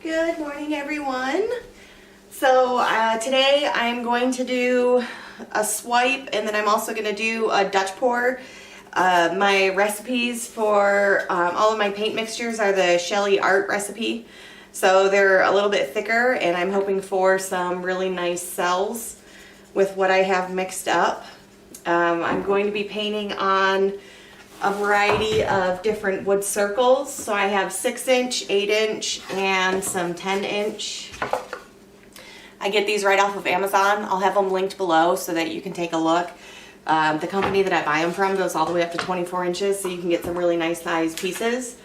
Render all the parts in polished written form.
Good morning, everyone. So today I'm going to do a swipe, and then I'm also going to do a Dutch pour. My recipes for all of my paint mixtures are the SheleeArt recipe. So they're a little bit thicker, and I'm hoping for some really nice cells with what I have mixed up. I'm going to be painting on a variety of different wood circles. So I have 6-inch, 8-inch, and some 10-inch. I get these right off of Amazon. I'll have them linked below so that you can take a look. The company that I buy them from goes all the way up to 24 inches, so you can get some really nice size pieces.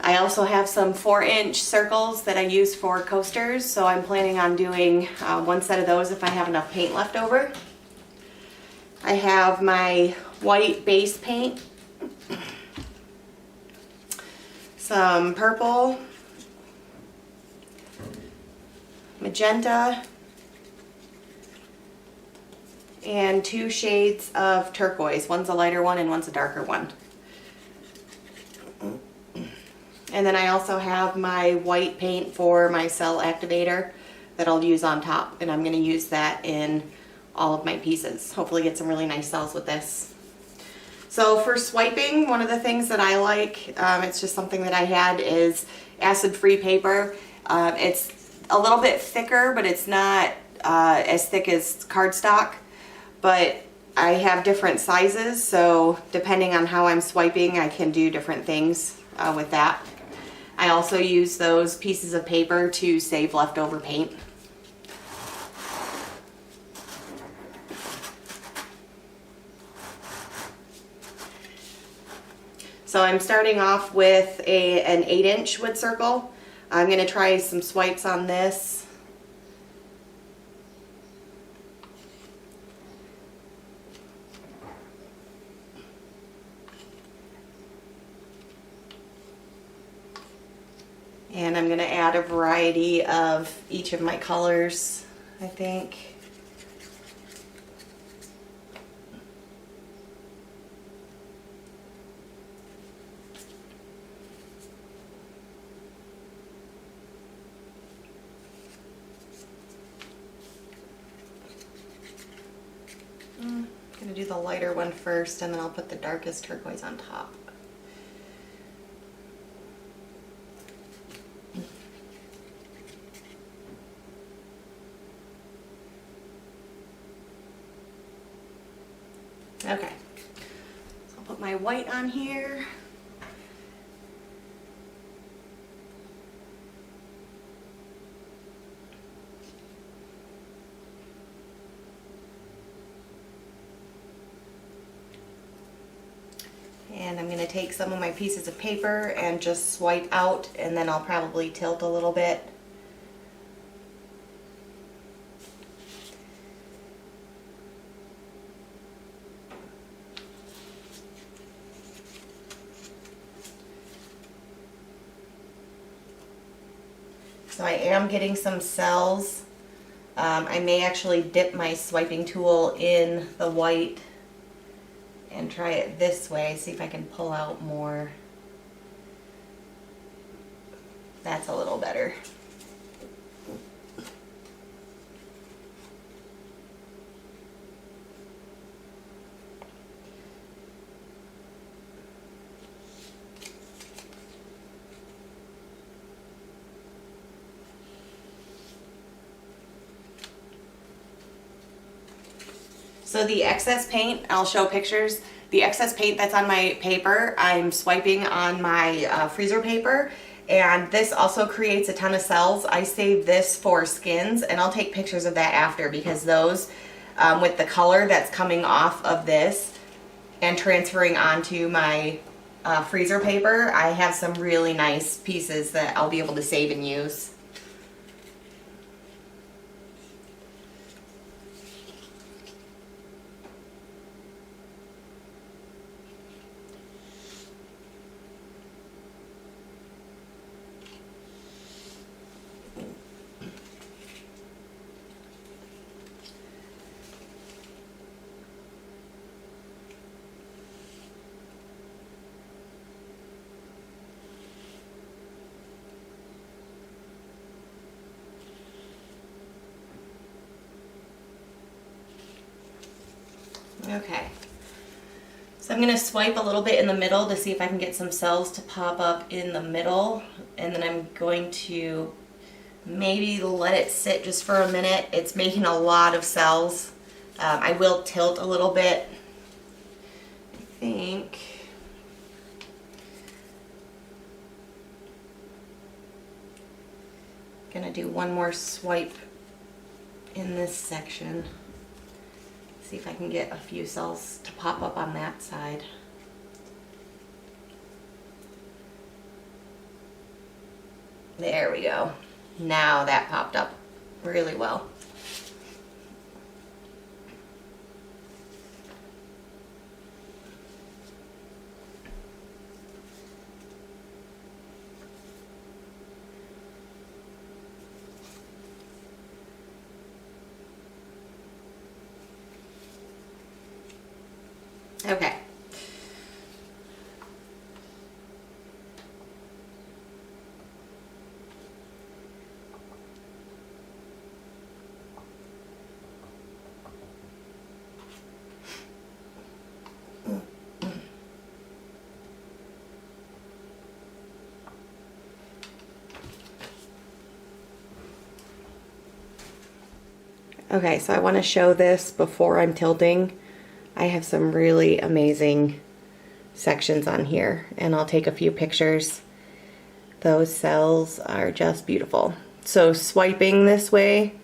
I also have some 4-inch circles that I use for coasters, so I'm planning on doing one set of those if I have enough paint left over. I have my white base paint, some purple, magenta, and 2 shades of turquoise. One's a lighter one and one's a darker one. And then I also have my white paint for my cell activator that I'll use on top, and I'm going to use that in all of my pieces. Hopefully get some really nice cells with this. So for swiping, one of the things that I like, it's just something that I had, is acid-free paper. It's a little bit thicker, but it's not as thick as cardstock. But I have different sizes, so depending on how I'm swiping, I can do different things with that. I also use those pieces of paper to save leftover paint. So I'm starting off with an 8-inch wood circle. I'm going to try some swipes on this. And I'm going to add a variety of each of my colors, I think. I'm going to do the lighter one first, and then I'll put the darkest turquoise on top. Okay, so I'll put my white on here. And I'm going to take some of my pieces of paper and just swipe out, and then I'll probably tilt a little bit. So I am getting some cells. I may actually dip my swiping tool in the white and try it this way, see if I can pull out more. That's a little better. So the excess paint, I'll show pictures. The excess paint that's on my paper, I'm swiping on my freezer paper, and this also creates a ton of cells. I save this for skins, and I'll take pictures of that after, because those, with the color that's coming off of this and transferring onto my freezer paper, I have some really nice pieces that I'll be able to save and use. Okay. So I'm going to swipe a little bit in the middle to see if I can get some cells to pop up in the middle. And then I'm going to maybe let it sit just for a minute. It's making a lot of cells. I will tilt a little bit. I think. Gonna do one more swipe in this section. See if I can get a few cells to pop up on that side. There we go. Now that popped up really well. Okay. Okay, so I want to show this before I'm tilting. I have some really amazing sections on here, and I'll take a few pictures. Those cells are just beautiful. So swiping this way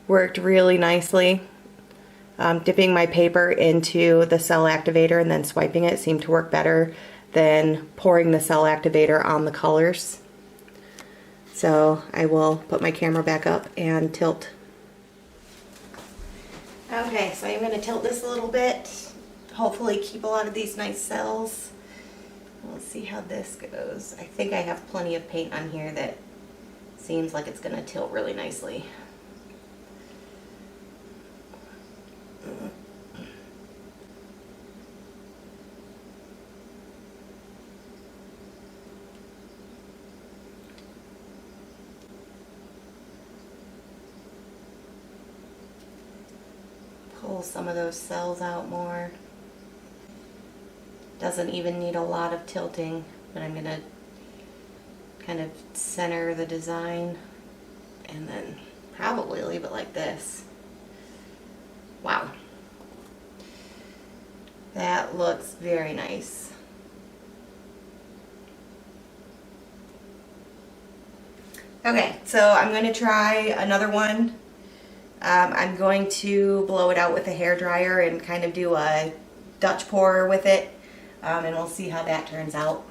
worked really nicely. Dipping my paper into the cell activator and then swiping it seemed to work better than pouring the cell activator on the colors. So I will put my camera back up and tilt. Okay, so I'm going to tilt this a little bit, hopefully keep a lot of these nice cells. Let's see how this goes. I think I have plenty of paint on here that seems like it's going to tilt really nicely. Pull some of those cells out more. Doesn't even need a lot of tilting, but I'm going to kind of center the design and then probably leave it like this. Wow. That looks very nice. Okay, so I'm going to try another one. I'm going to blow it out with a hairdryer and kind of do a Dutch pour with it, and we'll see how that turns out.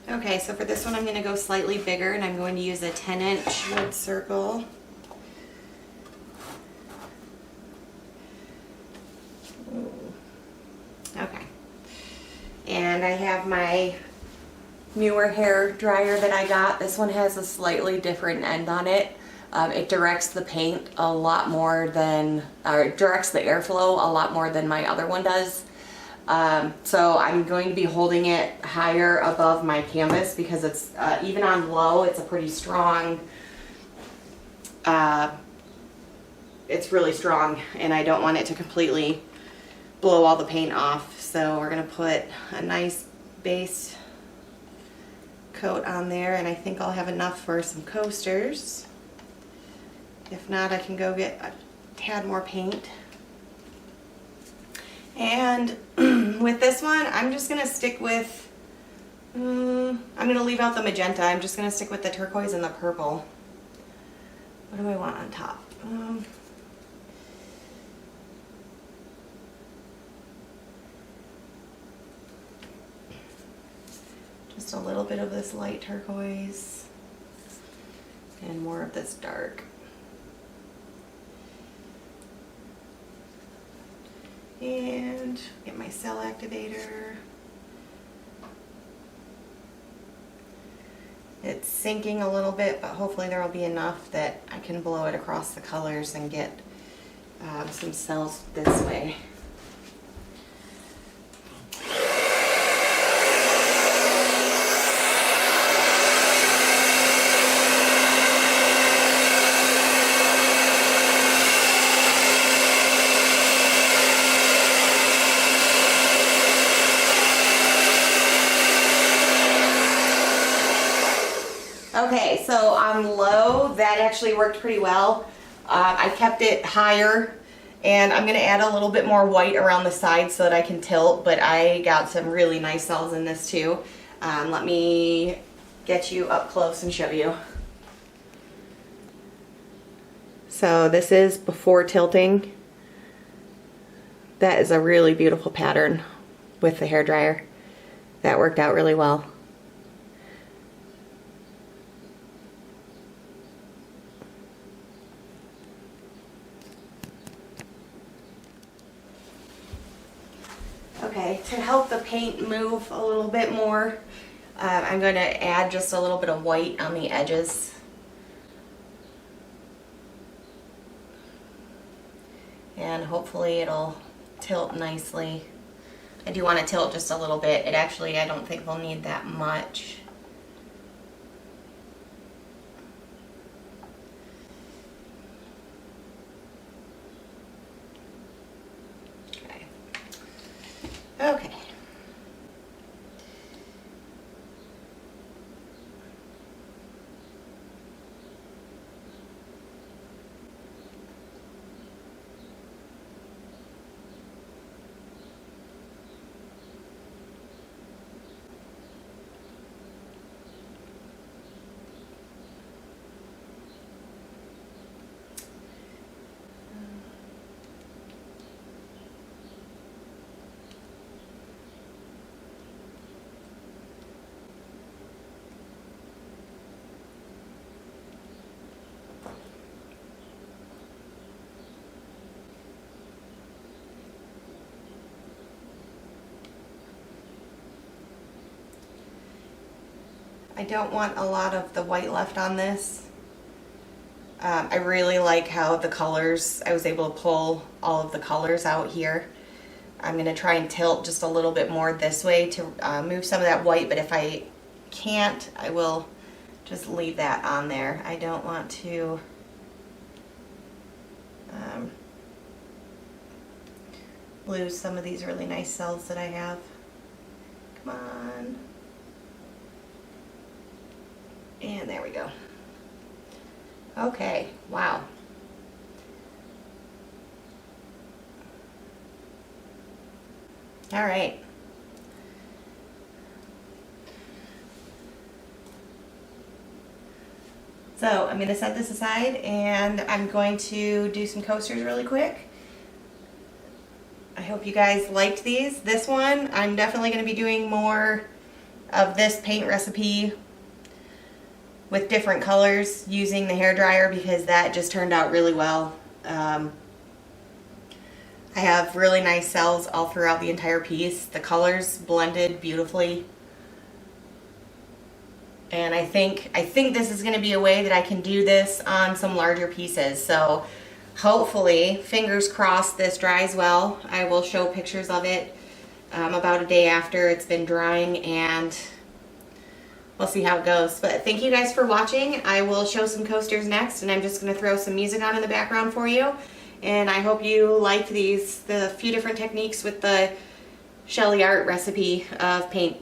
Okay, so for this one I'm going to go slightly bigger, and I'm going to use a 10-inch wood circle. Okay, and I have my newer hair dryer that I got. This one has a slightly different end on it. It directs the paint a lot more than, or it directs the airflow a lot more than my other one does. So I'm going to be holding it higher above my canvas because it's, even on low, it's a pretty strong, it's really strong, and I don't want it to completely blow all the paint off. So we're going to put a nice base coat on there, and I think I'll have enough for some coasters. If not, I can go get a tad more paint. And with this one, I'm just going to stick with, I'm going to leave out the magenta. I'm just going to stick with the turquoise and the purple. What do I want on top? Just a little bit of this light turquoise and more of this dark. And get my cell activator. It's sinking a little bit, but hopefully there will be enough that I can blow it across the colors and get some cells this way. Okay, so on low, that actually worked pretty well. I kept it higher, and I'm going to add a little bit more white around the sides so that I can tilt, but I got some really nice cells in this too. Let me get you up close and show you. So this is before tilting. That is a really beautiful pattern with the hairdryer. That worked out really well. Okay, to help the paint move a little bit more, I'm going to add just a little bit of white on the edges. And hopefully it'll tilt nicely. I do want to tilt just a little bit. It actually, I don't think we'll need that much. Okay. Okay. I don't want a lot of the white left on this. I really like how the colors, I was able to pull all of the colors out here. I'm going to try and tilt just a little bit more this way to move some of that white, but if I can't, I will just leave that on there. I don't want to lose some of these really nice cells that I have. Come on. And there we go. Okay, wow. All right. So I'm going to set this aside and I'm going to do some coasters really quick. I hope you guys liked these. This one, I'm definitely going to be doing more of this paint recipe with different colors using the hairdryer because that just turned out really well. I have really nice cells all throughout the entire piece. The colors blended beautifully. And I think this is going to be a way that I can do this on some larger pieces. So hopefully, fingers crossed, this dries well. I will show pictures of it about a day after it's been drying, and we'll see how it goes. But thank you guys for watching. I will show some coasters next, and I'm just going to throw some music on in the background for you. And I hope you liked the few different techniques with the SheleeArt recipe of paint.